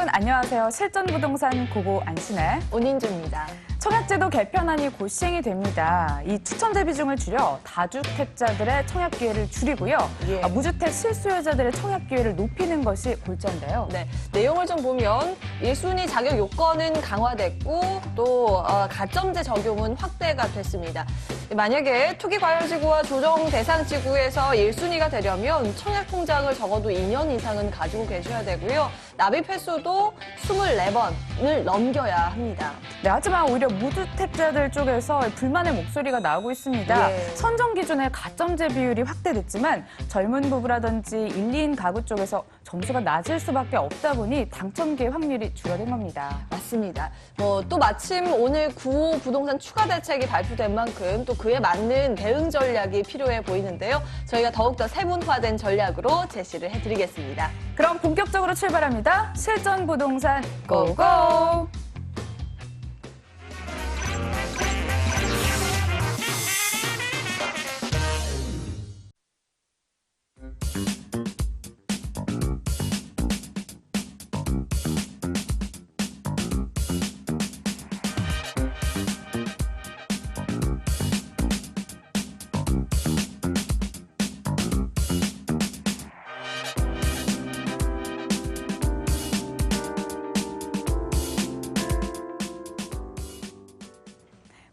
안녕하세요. 실전부동산 고고 안신혜 온인주입니다. 청약제도 개편안이 곧 시행이 됩니다. 이 추천제 비중을 줄여 다주택자들의 청약 기회를 줄이고요. 예. 무주택 실수요자들의 청약 기회를 높이는 것이 골자인데요. 네, 내용을 좀 보면 1순위 자격 요건은 강화됐고 또 가점제 적용은 확대가 됐습니다. 만약에 투기과열지구와 조정 대상 지구에서 1순위가 되려면 청약 통장을 적어도 2년 이상은 가지고 계셔야 되고요. 납입 횟수도 24번을 넘겨야 합니다. 네, 하지만 오히려 무주택자들 쪽에서 불만의 목소리가 나오고 있습니다. 예. 선정 기준의 가점제 비율이 확대됐지만 젊은 부부라든지 1, 2인 가구 쪽에서 점수가 낮을 수밖에 없다 보니 당첨 기회 확률이 줄어든 겁니다. 맞습니다. 또 마침 오늘 9호 부동산 추가 대책이 발표된 만큼 또 그에 맞는 대응 전략이 필요해 보이는데요. 저희가 더욱더 세분화된 전략으로 제시를 해드리겠습니다. 그럼 본격적으로 출발합니다. 실전 부동산 고고!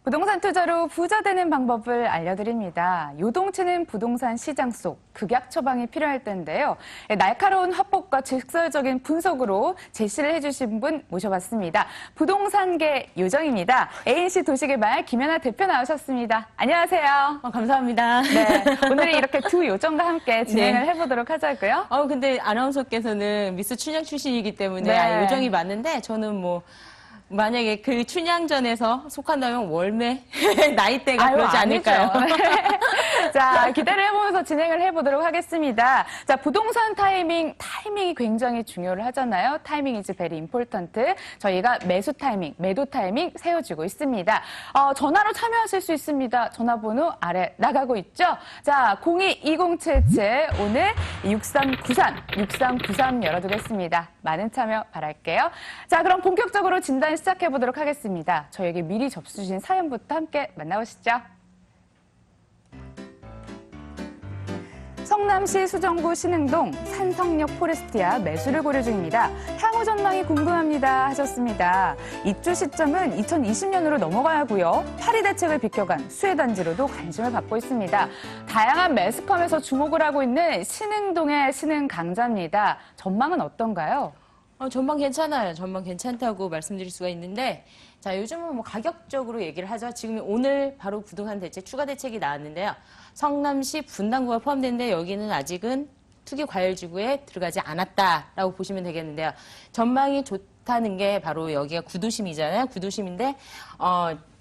부동산 투자로 부자 되는 방법을 알려드립니다. 요동치는 부동산 시장 속 극약 처방이 필요할 텐데요. 날카로운 화법과 직설적인 분석으로 제시를 해주신 분 모셔봤습니다. 부동산계 요정입니다. ANC 도시개발 김연아 대표 나오셨습니다. 안녕하세요. 감사합니다. 네, 오늘은 이렇게 두 요정과 함께 진행을 해보도록 하자고요. 근데 아나운서께서는 미스 춘향 출신이기 때문에 네. 요정이 맞는데 저는 만약에 그 춘향전에서 속한다면 월매 나이대가 그러지 않을까요? 자, 기대를 해보면서 진행을 해보도록 하겠습니다. 자, 부동산 타이밍이 굉장히 중요를 하잖아요. 타이밍 is very important. 저희가 매수 타이밍, 매도 타이밍 세워주고 있습니다. 전화로 참여하실 수 있습니다. 전화번호 아래 나가고 있죠? 자, 02-2077 오늘 6393 열어두겠습니다. 많은 참여 바랄게요. 자, 그럼 본격적으로 진단 시작해보도록 하겠습니다. 저에게 미리 접수 주신 사연부터 함께 만나보시죠. 성남시 수정구 신흥동 산성역 포레스티아 매수를 고려 중입니다. 향후 전망이 궁금합니다 하셨습니다. 입주 시점은 2020년으로 넘어가야 하고요. 파리 대책을 비껴간 수혜단지로도 관심을 받고 있습니다. 다양한 매스컴에서 주목을 하고 있는 신흥동의 신흥강자입니다. 전망은 어떤가요? 전망 괜찮아요. 전망 괜찮다고 말씀드릴 수가 있는데, 자, 요즘은 가격적으로 얘기를 하죠. 지금 오늘 바로 부동산 대책, 추가 대책이 나왔는데요. 성남시 분당구가 포함되는데 여기는 아직은 투기과열지구에 들어가지 않았다라고 보시면 되겠는데요. 전망이 좋다는 게 바로 여기가 구도심이잖아요. 구도심인데,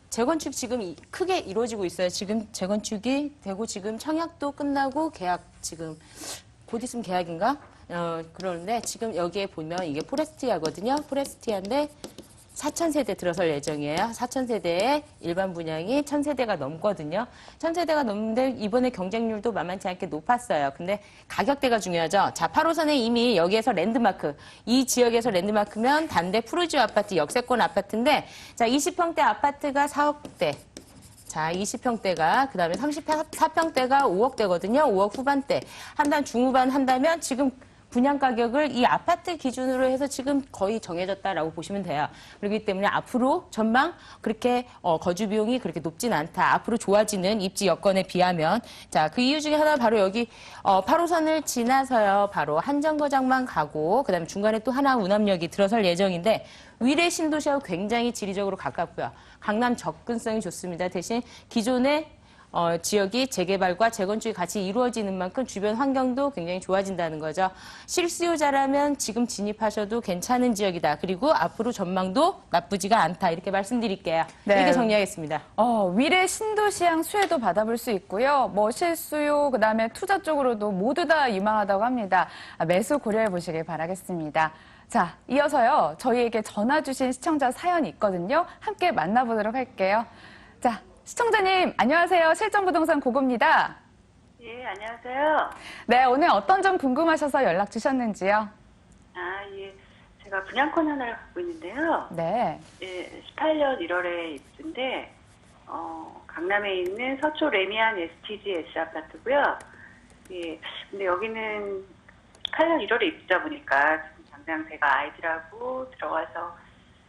재건축 지금 크게 이루어지고 있어요. 지금 재건축이 되고 지금 청약도 끝나고 계약 지금 곧 있으면 계약인가? 그러는데 지금 여기에 보면 이게 포레스티아거든요. 포레스티아인데 4,000세대 들어설 예정이에요. 4,000세대의 일반 분양이 1,000세대가 넘거든요. 1,000세대가 넘는데 이번에 경쟁률도 만만치 않게 높았어요. 근데 가격대가 중요하죠. 자, 8호선에 이미 여기에서 랜드마크, 이 지역에서 랜드마크면 단대 푸르지오 아파트, 역세권 아파트인데, 자, 20평대 아파트가 4억대. 자, 20평대가, 그 다음에 34평대가 5억대거든요. 5억 후반대. 중후반 한다면 지금 분양 가격을 이 아파트 기준으로 해서 지금 거의 정해졌다라고 보시면 돼요. 그렇기 때문에 앞으로 전망 그렇게 거주 비용이 그렇게 높진 않다. 앞으로 좋아지는 입지 여건에 비하면. 자, 그 이유 중에 하나 바로 여기 8호선을 지나서요. 바로 한정거장만 가고 그다음에 중간에 또 하나 운암역이 들어설 예정인데 위례 신도시하고 굉장히 지리적으로 가깝고요. 강남 접근성이 좋습니다. 대신 기존의 지역이 재개발과 재건축이 같이 이루어지는 만큼 주변 환경도 굉장히 좋아진다는 거죠. 실수요자라면 지금 진입하셔도 괜찮은 지역이다. 그리고 앞으로 전망도 나쁘지가 않다. 이렇게 말씀드릴게요. 네. 이렇게 정리하겠습니다. 위례 신도시향 수혜도 받아볼 수 있고요. 실수요, 그다음에 투자 쪽으로도 모두 다 유망하다고 합니다. 매수 고려해 보시길 바라겠습니다. 자, 이어서요. 저희에게 전화 주신 시청자 사연이 있거든요. 함께 만나보도록 할게요. 자, 시청자님, 안녕하세요. 실전부동산 고고입니다. 예, 안녕하세요. 네, 오늘 어떤 점 궁금하셔서 연락 주셨는지요? 예. 제가 분양권 하나를 갖고 있는데요. 네. 예, 18년 1월에 입주인데 강남에 있는 서초 레미안 STG S 아파트고요. 예, 근데 여기는 18년 1월에 입주다 보니까 지금 당장 제가 아이들하고 들어가서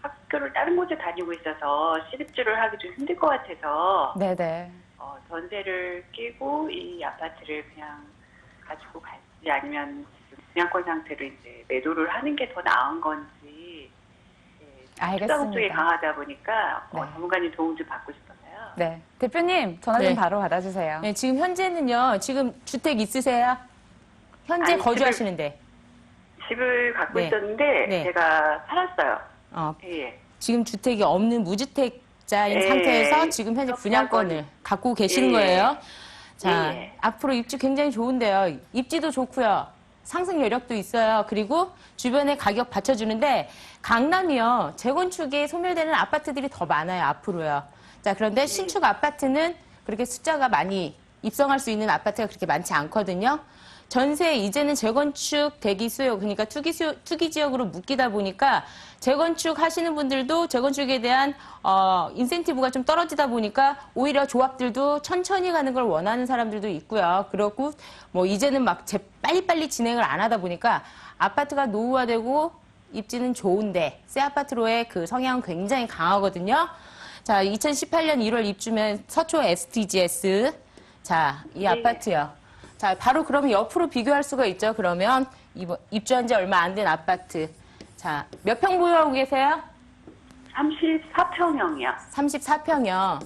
학교를 다른 곳에 다니고 있어서 실입주를 하기 좀 힘들 것 같아서 네네. 전세를 끼고 이 아파트를 그냥 가지고 갈지 아니면 지금 분양권 상태로 이제 매도를 하는 게 더 나은 건지 투자금 쪽이 알겠습니다. 강하다 보니까 네. 전문가님 도움 좀 받고 싶어서요. 네. 대표님, 전화 좀 네. 바로 받아주세요. 네, 지금 현재는요. 지금 주택 있으세요? 현제 아니, 거주하시는데. 집을 갖고 네. 있었는데 네. 제가 팔았어요. 어, 예. 지금 주택이 없는 무주택자인 예. 상태에서 지금 현재 분양권을 갖고 계시는 예. 거예요. 자, 예. 앞으로 입지 굉장히 좋은데요. 입지도 좋고요. 상승 여력도 있어요. 그리고 주변에 가격 받쳐주는데 강남이요. 재건축에 소멸되는 아파트들이 더 많아요. 앞으로요. 자, 그런데 신축 아파트는 그렇게 숫자가 많이 입성할 수 있는 아파트가 그렇게 많지 않거든요. 전세 이제는 재건축 대기 수요 그러니까 투기 지역으로 묶이다 보니까 재건축 하시는 분들도 재건축에 대한 인센티브가 좀 떨어지다 보니까 오히려 조합들도 천천히 가는 걸 원하는 사람들도 있고요. 그렇고 뭐 이제는 막 빨리빨리 진행을 안 하다 보니까 아파트가 노후화되고 입지는 좋은데 새 아파트로의 그 성향은 굉장히 강하거든요. 자, 2018년 1월 입주면 서초 STGS 자, 이 네. 아파트요. 자, 바로 그러면 옆으로 비교할 수가 있죠. 그러면 입주한 지 얼마 안 된 아파트. 자, 몇 평 보유하고 계세요? 34평형이요. 34평이요.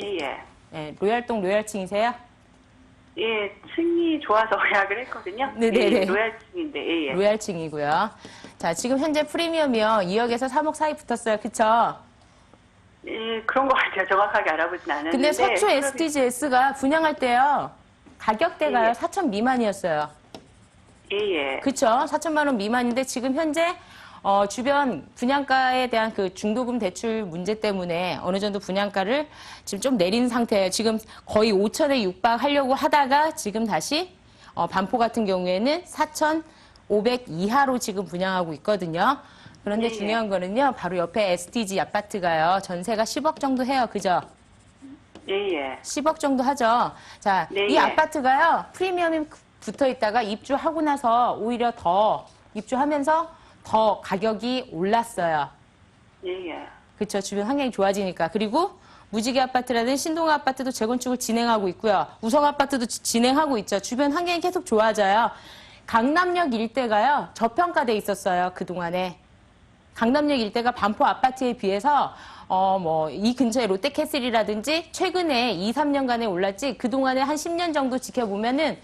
예예. 네, 로얄동 로얄층이세요? 예, 층이 좋아서 예약을 했거든요. 네네네. 예, 로얄층인데 예예. 로얄층이고요. 자, 지금 현재 프리미엄이요. 2억에서 3억 사이 붙었어요. 그쵸? 예, 그런 것 같아요. 정확하게 알아보진 않았는데. 근데 서초 STGS가 분양할 때요. 가격대가요. 예. 4천 미만이었어요. 예예. 그쵸? 4천만 원 미만인데 지금 현재 주변 분양가에 대한 그 중도금 대출 문제 때문에 어느 정도 분양가를 지금 좀 내린 상태예요. 지금 거의 5천에 육박하려고 하다가 지금 다시 반포 같은 경우에는 4,500 이하로 지금 분양하고 있거든요. 그런데 예, 예. 중요한 거는요. 바로 옆에 STG 아파트가요. 전세가 10억 정도 해요. 그죠? 예예. 10억 정도 하죠. 자, 네, 이 예. 아파트가요. 프리미엄이 붙어 있다가 입주하고 나서 오히려 더 입주하면서 더 가격이 올랐어요. 예예. 그렇죠. 주변 환경이 좋아지니까. 그리고 무지개 아파트라든 신동 아파트도 재건축을 진행하고 있고요. 우성 아파트도 진행하고 있죠. 주변 환경이 계속 좋아져요. 강남역 일대가요. 저평가돼 있었어요. 그동안에. 강남역 일대가 반포 아파트에 비해서 이 근처에 롯데캐슬이라든지 최근에 2, 3년간에 올랐지 그동안에 한 10년 정도 지켜보면은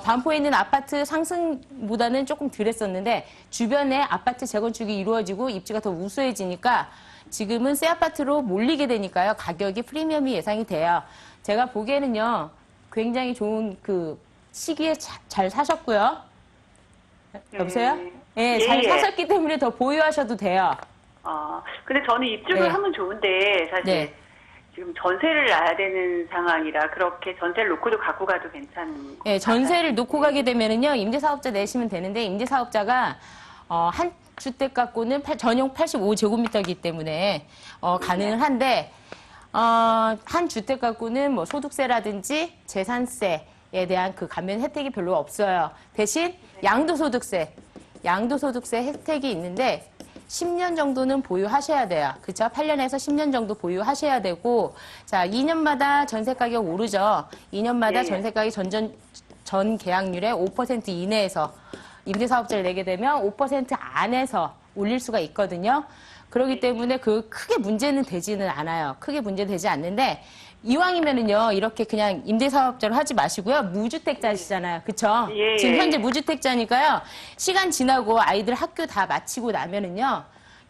반포에 있는 아파트 상승보다는 조금 덜 했었는데 주변에 아파트 재건축이 이루어지고 입지가 더 우수해지니까 지금은 새 아파트로 몰리게 되니까요. 가격이 프리미엄이 예상이 돼요. 제가 보기에는요. 굉장히 좋은 그 시기에 잘 사셨고요. 여보세요? 예, 잘 예. 사셨기 때문에 더 보유하셔도 돼요. 근데 저는 입주를 네. 하면 좋은데 사실 네. 지금 전세를 놔야 되는 상황이라 그렇게 전세를 놓고도 갖고 가도 괜찮은. 예, 전세를 놓고 가게 되면은요, 임대사업자 내시면 되는데, 임대사업자가, 한 주택 갖고는 전용 85제곱미터이기 때문에, 가능은 한데, 한 주택 갖고는 뭐 소득세라든지 재산세에 대한 그 감면 혜택이 별로 없어요. 대신 양도소득세 혜택이 있는데, 10년 정도는 보유하셔야 돼요. 그쵸? 8년에서 10년 정도 보유하셔야 되고, 자, 2년마다 전세 가격 오르죠. 2년마다 예. 전세 가격이 전 계약률의 5% 이내에서 임대사업자를 내게 되면 5% 안에서 올릴 수가 있거든요. 그렇기 때문에 그 크게 문제는 되지는 않아요. 크게 문제되지 않는데, 이왕이면은요, 이렇게 그냥 임대사업자로 하지 마시고요. 무주택자시잖아요. 그쵸? 예, 지금 예. 현재 무주택자니까요. 시간 지나고 아이들 학교 다 마치고 나면은요.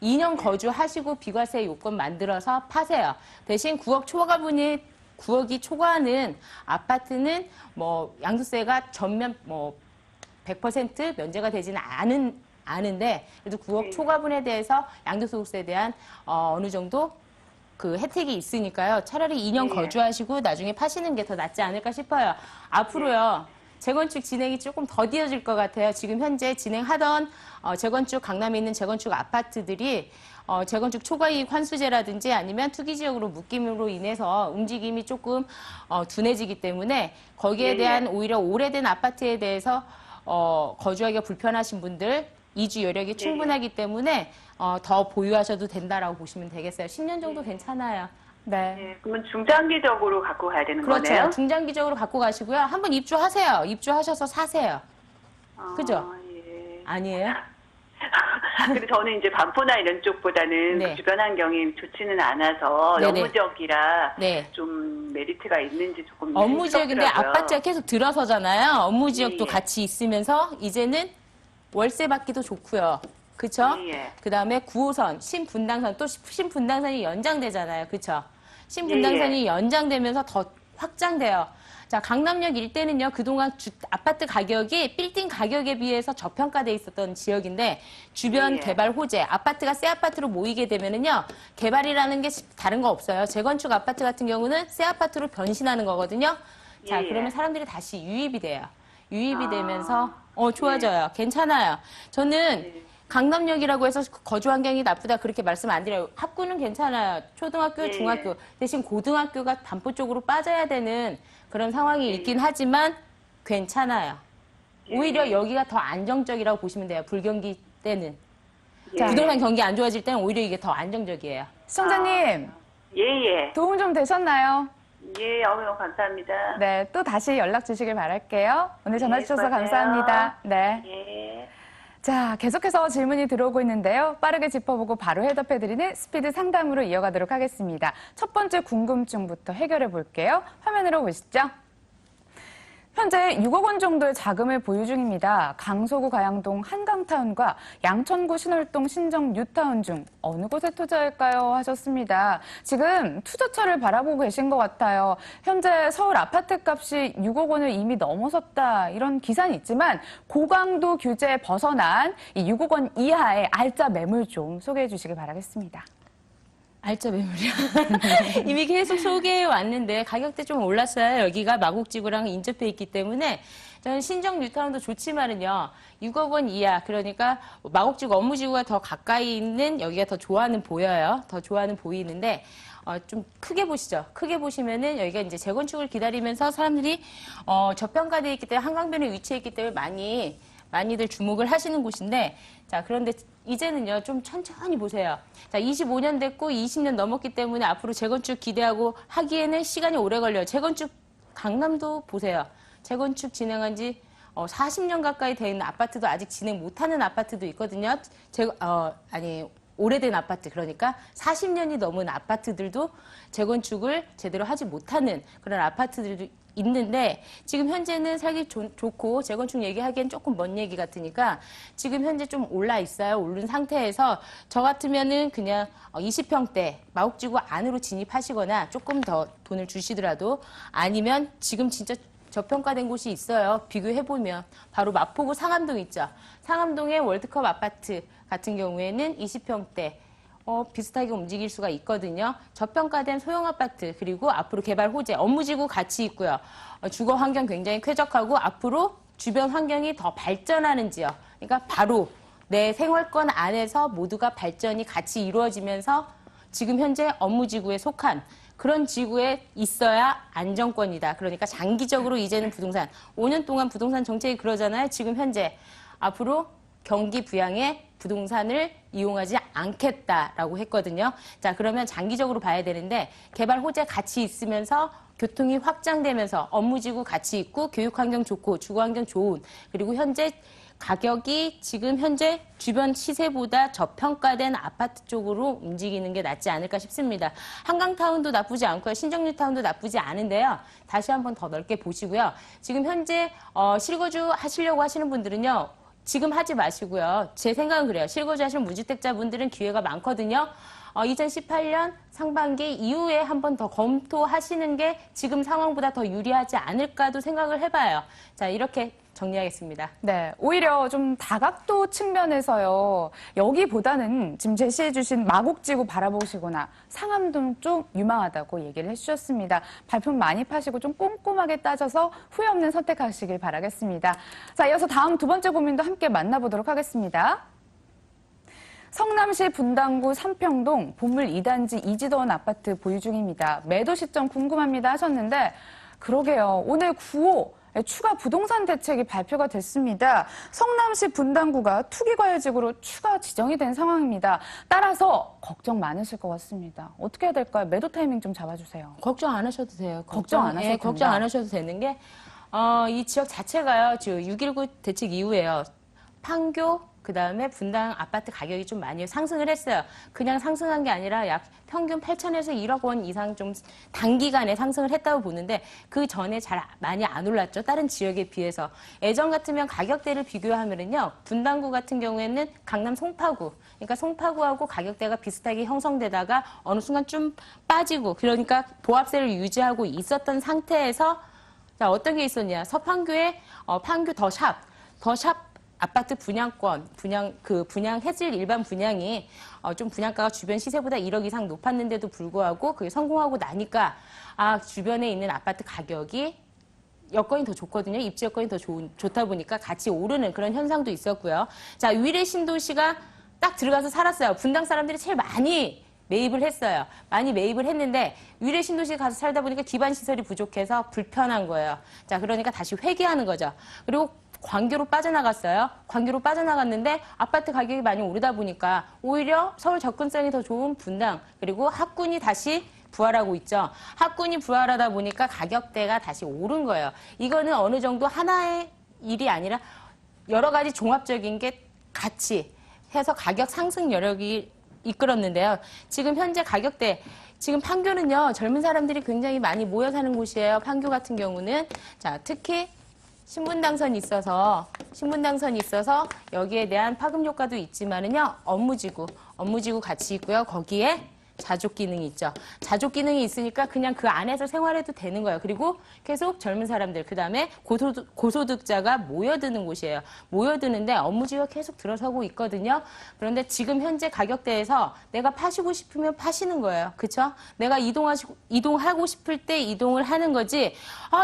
2년 거주하시고 비과세 요건 만들어서 파세요. 대신 9억이 초과하는 아파트는 뭐 양도세가 전면 100% 면제가 되지는 않은데 그래도 9억 초과분에 대해서 양도소득세에 대한 어느 정도 그 혜택이 있으니까요. 차라리 2년 네. 거주하시고 나중에 파시는 게 더 낫지 않을까 싶어요. 앞으로요. 재건축 진행이 조금 더디어질 것 같아요. 지금 현재 진행하던 재건축 강남에 있는 재건축 아파트들이 재건축 초과이익 환수제라든지 아니면 투기 지역으로 묶임으로 인해서 움직임이 조금 둔해지기 때문에 거기에 대한 오히려 오래된 아파트에 대해서 거주하기가 불편하신 분들 이주 여력이 충분하기 때문에 더 보유하셔도 된다라고 보시면 되겠어요. 10년 정도 괜찮아요. 네. 네, 그러면 중장기적으로 갖고 가야 되는 그렇죠. 거네요? 중장기적으로 갖고 가시고요. 한번 입주하세요. 입주하셔서 사세요. 그죠? 예. 아니에요? 근데 저는 이제 반포나 이런 쪽보다는 네. 그 주변 환경이 좋지는 않아서 네네. 업무지역이라 네. 좀 메리트가 있는지 조금 업무 지역인데 의심스럽더라고요. 아파트가 계속 들어서잖아요. 업무 지역도 예. 같이 있으면서 이제는 월세 받기도 좋고요. 그쵸? 예. 그다음에 9호선, 신분당선, 또 신분당선이 연장되잖아요. 그쵸? 신분당선이 연장되면서 더 확장돼요. 자, 강남역 일대는요, 그동안 아파트 가격이 빌딩 가격에 비해서 저평가돼 있었던 지역인데, 주변 예. 개발 호재, 아파트가 새 아파트로 모이게 되면은요, 개발이라는 게 다른 거 없어요. 재건축 아파트 같은 경우는 새 아파트로 변신하는 거거든요. 자, 예. 그러면 사람들이 다시 유입이 돼요. 유입이 아. 되면서, 좋아져요. 괜찮아요. 저는 예. 강남역이라고 해서 거주 환경이 나쁘다 그렇게 말씀 안 드려요. 학구는 괜찮아요. 초등학교, 예. 중학교. 대신 고등학교가 반포 쪽으로 빠져야 되는 그런 상황이 예. 있긴 하지만 괜찮아요. 예. 오히려 여기가 더 안정적이라고 보시면 돼요. 불경기 때는. 예. 부동산 경기 안 좋아질 때는 오히려 이게 더 안정적이에요. 시청자님, 예. 도움 좀 되셨나요? 예, 너무 감사합니다. 네, 또 다시 연락 주시길 바랄게요. 오늘 전화 네, 주셔서 수고하세요. 감사합니다. 네. 예. 자, 계속해서 질문이 들어오고 있는데요. 빠르게 짚어보고 바로 해답해드리는 스피드 상담으로 이어가도록 하겠습니다. 첫 번째 궁금증부터 해결해 볼게요. 화면으로 보시죠. 현재 6억 원 정도의 자금을 보유 중입니다. 강서구 가양동 한강타운과 양천구 신월동 신정 뉴타운 중 어느 곳에 투자할까요? 하셨습니다. 지금 투자처를 바라보고 계신 것 같아요. 현재 서울 아파트 값이 6억 원을 이미 넘어섰다 이런 기사는 있지만 고강도 규제에 벗어난 이 6억 원 이하의 알짜 매물 좀 소개해 주시길 바라겠습니다. 알짜 매물이야. 이미 계속 소개해 왔는데 가격대 좀 올랐어요. 여기가 마곡지구랑 인접해 있기 때문에 저는 신정 뉴타운도 좋지만은요. 6억 원 이하 그러니까 마곡지구 업무지구가 더 가까이 있는 여기가 더 좋아하는 보여요. 더 좋아하는 보이는데 좀 크게 보시죠. 크게 보시면은 여기가 이제 재건축을 기다리면서 사람들이 저평가되어 있기 때문에 한강변에 위치해 있기 때문에 많이들 주목을 하시는 곳인데 자 그런데 이제는요 좀 천천히 보세요. 자 25년 됐고 20년 넘었기 때문에 앞으로 재건축 기대하고 하기에는 시간이 오래 걸려요. 재건축 강남도 보세요. 재건축 진행한 지 40년 가까이 돼 있는 아파트도 아직 진행 못하는 아파트도 있거든요. 오래된 아파트 그러니까 40년이 넘은 아파트들도 재건축을 제대로 하지 못하는 그런 아파트들도 있는데 지금 현재는 살기 좋고 재건축 얘기하기엔 조금 먼 얘기 같으니까 지금 현재 좀 올라 있어요. 오른 상태에서 저 같으면은 그냥 20평대 마곡지구 안으로 진입하시거나 조금 더 돈을 주시더라도 아니면 지금 진짜 저평가된 곳이 있어요. 비교해보면 바로 마포구 상암동 있죠. 상암동의 월드컵 아파트 같은 경우에는 20평대 비슷하게 움직일 수가 있거든요. 저평가된 소형 아파트 그리고 앞으로 개발 호재, 업무지구 같이 있고요. 주거 환경 굉장히 쾌적하고 앞으로 주변 환경이 더 발전하는 지역. 그러니까 바로 내 생활권 안에서 모두가 발전이 같이 이루어지면서 지금 현재 업무지구에 속한 그런 지구에 있어야 안정권이다. 그러니까 장기적으로 이제는 부동산 5년 동안 부동산 정책이 그러잖아요. 지금 현재 앞으로 경기 부양에 부동산을 이용하지 않겠다라고 했거든요. 자, 그러면 장기적으로 봐야 되는데 개발 호재 같이 있으면서 교통이 확장되면서 업무지구 같이 있고 교육환경 좋고 주거환경 좋은 그리고 현재 가격이 지금 현재 주변 시세보다 저평가된 아파트 쪽으로 움직이는 게 낫지 않을까 싶습니다. 한강타운도 나쁘지 않고요. 신정뉴타운도 나쁘지 않은데요. 다시 한번 더 넓게 보시고요. 지금 현재 실거주 하시려고 하시는 분들은요. 지금 하지 마시고요. 제 생각은 그래요. 실거주 하시는 무주택자분들은 기회가 많거든요. 2018년 상반기 이후에 한 번 더 검토하시는 게 지금 상황보다 더 유리하지 않을까도 생각을 해봐요. 자, 이렇게 정리하겠습니다. 네, 오히려 좀 다각도 측면에서요. 여기보다는 지금 제시해 주신 마곡지구 바라보시거나 상암동 쪽 유망하다고 얘기를 해주셨습니다. 발품 많이 파시고 좀 꼼꼼하게 따져서 후회 없는 선택하시길 바라겠습니다. 자, 이어서 다음 두 번째 고민도 함께 만나보도록 하겠습니다. 성남시 분당구 삼평동 보물 2단지 이지도원 아파트 보유 중입니다. 매도 시점 궁금합니다 하셨는데 그러게요. 오늘 9호 추가 부동산 대책이 발표가 됐습니다. 성남시 분당구가 투기과열지구로 추가 지정이 된 상황입니다. 따라서 걱정 많으실 것 같습니다. 어떻게 해야 될까요? 매도 타이밍 좀 잡아주세요. 걱정 안 하셔도 돼요. 걱정 안 하셔도 걱정 안 된다. 하셔도 되는 게, 이 지역 자체가요, 6.19 대책 이후에요. 판교, 그 다음에 분당 아파트 가격이 좀 많이 상승을 했어요. 그냥 상승한 게 아니라 약 평균 8천에서 1억 원 이상 좀 단기간에 상승을 했다고 보는데 그 전에 많이 안 올랐죠. 다른 지역에 비해서. 예전 같으면 가격대를 비교하면은요, 분당구 같은 경우에는 강남 송파구, 그러니까 송파구하고 가격대가 비슷하게 형성되다가 어느 순간 좀 빠지고, 그러니까 보합세를 유지하고 있었던 상태에서 자, 어떤 게 있었냐. 서판교에 판교 더샵 아파트 분양권, 분양했을 일반 분양이 좀 분양가가 주변 시세보다 1억 이상 높았는데도 불구하고 그게 성공하고 나니까 주변에 있는 아파트 가격이 여건이 더 좋거든요. 입지 여건이 더 좋다 보니까 같이 오르는 그런 현상도 있었고요. 자, 위례 신도시가 딱 들어가서 살았어요. 분당 사람들이 제일 많이 매입을 했어요. 많이 매입을 했는데 위례 신도시에 가서 살다 보니까 기반 시설이 부족해서 불편한 거예요. 자, 그러니까 다시 회귀하는 거죠. 그리고 광교로 빠져나갔어요. 광교로 빠져나갔는데 아파트 가격이 많이 오르다 보니까 오히려 서울 접근성이 더 좋은 분당, 그리고 학군이 다시 부활하고 있죠. 학군이 부활하다 보니까 가격대가 다시 오른 거예요. 이거는 어느 정도 하나의 일이 아니라 여러 가지 종합적인 게 같이 해서 가격 상승 여력이 이끌었는데요. 지금 현재 가격대, 지금 판교는요, 젊은 사람들이 굉장히 많이 모여 사는 곳이에요. 판교 같은 경우는. 자, 특히 신분당선이 있어서 여기에 대한 파급 효과도 있지만은요, 업무지구 같이 있고요. 거기에 자족 기능이 있죠. 자족 기능이 있으니까 그냥 그 안에서 생활해도 되는 거예요. 그리고 계속 젊은 사람들, 그 다음에 고소득자가 모여드는 곳이에요. 모여드는데 업무지구가 계속 들어서고 있거든요. 그런데 지금 현재 가격대에서 내가 파시고 싶으면 파시는 거예요. 그쵸? 내가 이동하고 싶을 때 이동을 하는 거지,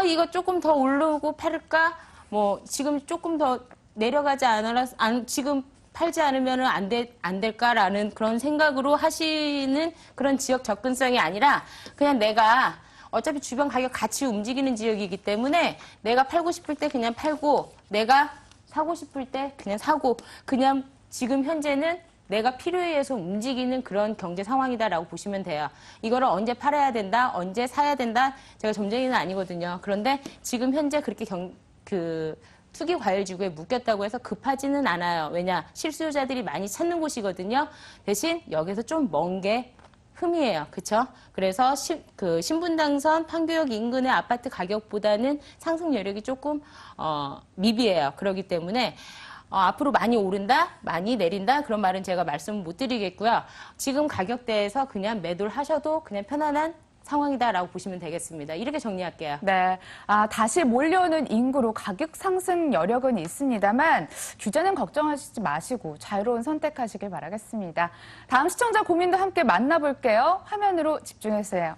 이거 조금 더 오르고 팔을까? 지금 조금 더 내려가지 지금 팔지 않으면 안 될까라는 그런 생각으로 하시는 그런 지역 접근성이 아니라 그냥 내가 어차피 주변 가격 같이 움직이는 지역이기 때문에 내가 팔고 싶을 때 그냥 팔고 내가 사고 싶을 때 그냥 사고 그냥 지금 현재는 내가 필요에 의해서 움직이는 그런 경제 상황이다라고 보시면 돼요. 이거를 언제 팔아야 된다, 언제 사야 된다, 제가 점쟁이는 아니거든요. 그런데 지금 현재 그렇게 투기 과열지구에 묶였다고 해서 급하지는 않아요. 왜냐? 실수요자들이 많이 찾는 곳이거든요. 대신 여기서 좀 먼 게 흠이에요. 그쵸? 그래서 신분당선 판교역 인근의 아파트 가격보다는 상승 여력이 조금 미비해요. 그렇기 때문에 앞으로 많이 오른다, 많이 내린다 그런 말은 제가 말씀 못 드리겠고요. 지금 가격대에서 그냥 매도를 하셔도 그냥 편안한 상황이다라고 보시면 되겠습니다. 이렇게 정리할게요. 네, 다시 몰려오는 인구로 가격 상승 여력은 있습니다만 규제는 걱정하시지 마시고 자유로운 선택하시길 바라겠습니다. 다음 시청자 고민도 함께 만나볼게요. 화면으로 집중해주세요.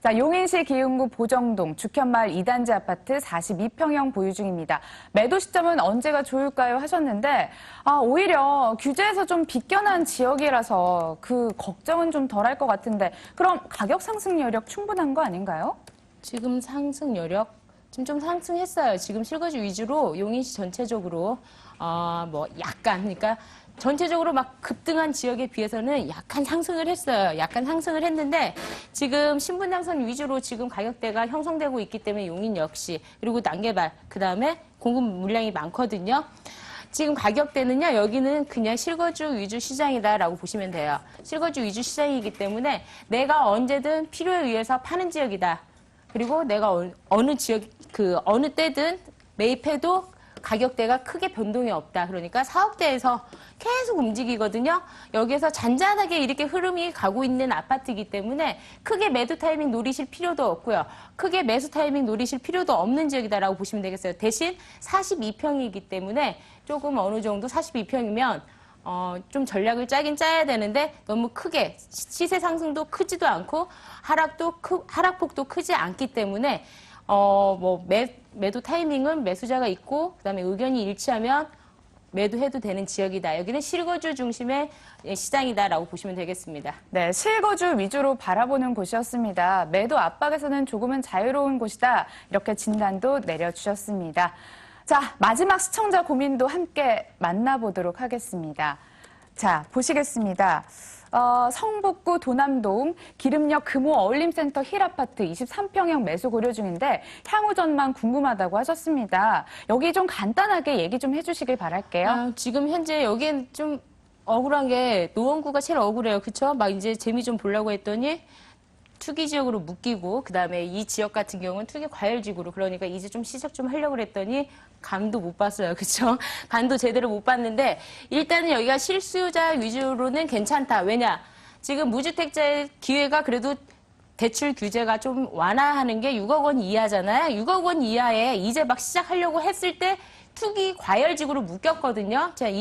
자, 용인시 기흥구 보정동 주현마을 2단지 아파트 42평형 보유 중입니다. 매도 시점은 언제가 좋을까요? 하셨는데 오히려 규제에서 좀 비껴난 지역이라서 그 걱정은 좀 덜할 것 같은데 그럼 가격 상승 여력 충분한 거 아닌가요? 지금 상승 여력 지금 좀 상승했어요. 지금 실거주 위주로 용인시 전체적으로 약간 그러니까 전체적으로 막 급등한 지역에 비해서는 약간 상승을 했어요. 약간 상승을 했는데 지금 신분당선 위주로 지금 가격대가 형성되고 있기 때문에 용인 역시 그리고 난개발 그다음에 공급 물량이 많거든요. 지금 가격대는요. 여기는 그냥 실거주 위주 시장이다라고 보시면 돼요. 실거주 위주 시장이기 때문에 내가 언제든 필요에 의해서 파는 지역이다. 그리고 내가 어느 지역 어느 때든 매입해도 가격대가 크게 변동이 없다. 그러니까 사업대에서 계속 움직이거든요. 여기에서 잔잔하게 이렇게 흐름이 가고 있는 아파트이기 때문에 크게 매도 타이밍 노리실 필요도 없고요. 크게 매수 타이밍 노리실 필요도 없는 지역이다라고 보시면 되겠어요. 대신 42평이기 때문에 조금 어느 정도 42평이면 좀 전략을 짜긴 짜야 되는데 너무 크게 시세 상승도 크지도 않고 하락폭도 크지 않기 때문에 매도 타이밍은 매수자가 있고 그다음에 의견이 일치하면 매도해도 되는 지역이다. 여기는 실거주 중심의 시장이다라고 보시면 되겠습니다. 네, 실거주 위주로 바라보는 곳이었습니다. 매도 압박에서는 조금은 자유로운 곳이다. 이렇게 진단도 내려주셨습니다. 자, 마지막 시청자 고민도 함께 만나보도록 하겠습니다. 자, 보시겠습니다. 성북구 도남동 기름역 금호 어울림센터 힐아파트 23평형 매수 고려 중인데 향후 전망 궁금하다고 하셨습니다. 여기 좀 간단하게 얘기 좀 해주시길 바랄게요. 지금 현재 여기엔 좀 억울한 게 노원구가 제일 억울해요. 그쵸? 막 이제 재미 좀 보려고 했더니 투기 지역으로 묶이고 그다음에 이 지역 같은 경우는 투기 과열지구로 그러니까 이제 좀 시작 좀 하려고 그랬더니 감도 못 봤어요. 그렇죠? 간도 제대로 못 봤는데 일단은 여기가 실수요자 위주로는 괜찮다. 왜냐? 지금 무주택자의 기회가 그래도 대출 규제가 좀 완화하는 게 6억 원 이하잖아요. 6억 원 이하에 이제 막 시작하려고 했을 때 투기 과열지구로 묶였거든요. 제가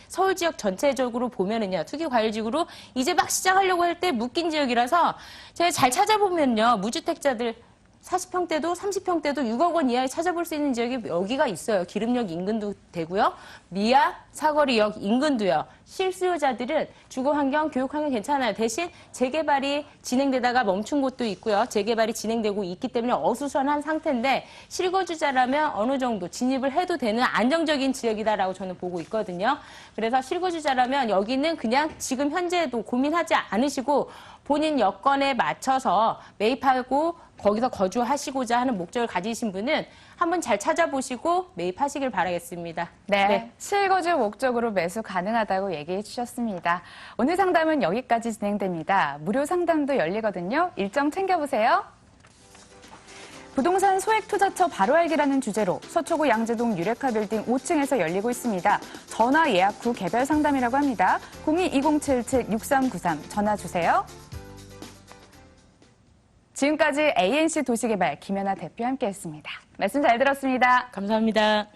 서울 지역 전체적으로 보면은요, 투기 과열지구로 이제 막 시작하려고 할 때 묶인 지역이라서 제가 잘 찾아보면요, 무주택자들 40평대도 30평대도 6억 원 이하에 찾아볼 수 있는 지역이 여기가 있어요. 기름역 인근도 되고요. 미아 사거리역 인근도요. 실수요자들은 주거환경, 교육환경 괜찮아요. 대신 재개발이 진행되다가 멈춘 곳도 있고요. 재개발이 진행되고 있기 때문에 어수선한 상태인데 실거주자라면 어느 정도 진입을 해도 되는 안정적인 지역이다라고 저는 보고 있거든요. 그래서 실거주자라면 여기는 그냥 지금 현재도 고민하지 않으시고 본인 여건에 맞춰서 매입하고 거기서 거주하시고자 하는 목적을 가지신 분은 한번 잘 찾아보시고 매입하시길 바라겠습니다. 네, 실거주 목적으로 매수 가능하다고 얘기해 주셨습니다. 오늘 상담은 여기까지 진행됩니다. 무료 상담도 열리거든요. 일정 챙겨보세요. 부동산 소액투자처 바로 알기라는 주제로 서초구 양재동 유레카 빌딩 5층에서 열리고 있습니다. 전화 예약 후 개별 상담이라고 합니다. 02-2077-6393 전화 주세요. 지금까지 ANC 도시개발 김연아 대표와 함께했습니다. 말씀 잘 들었습니다. 감사합니다.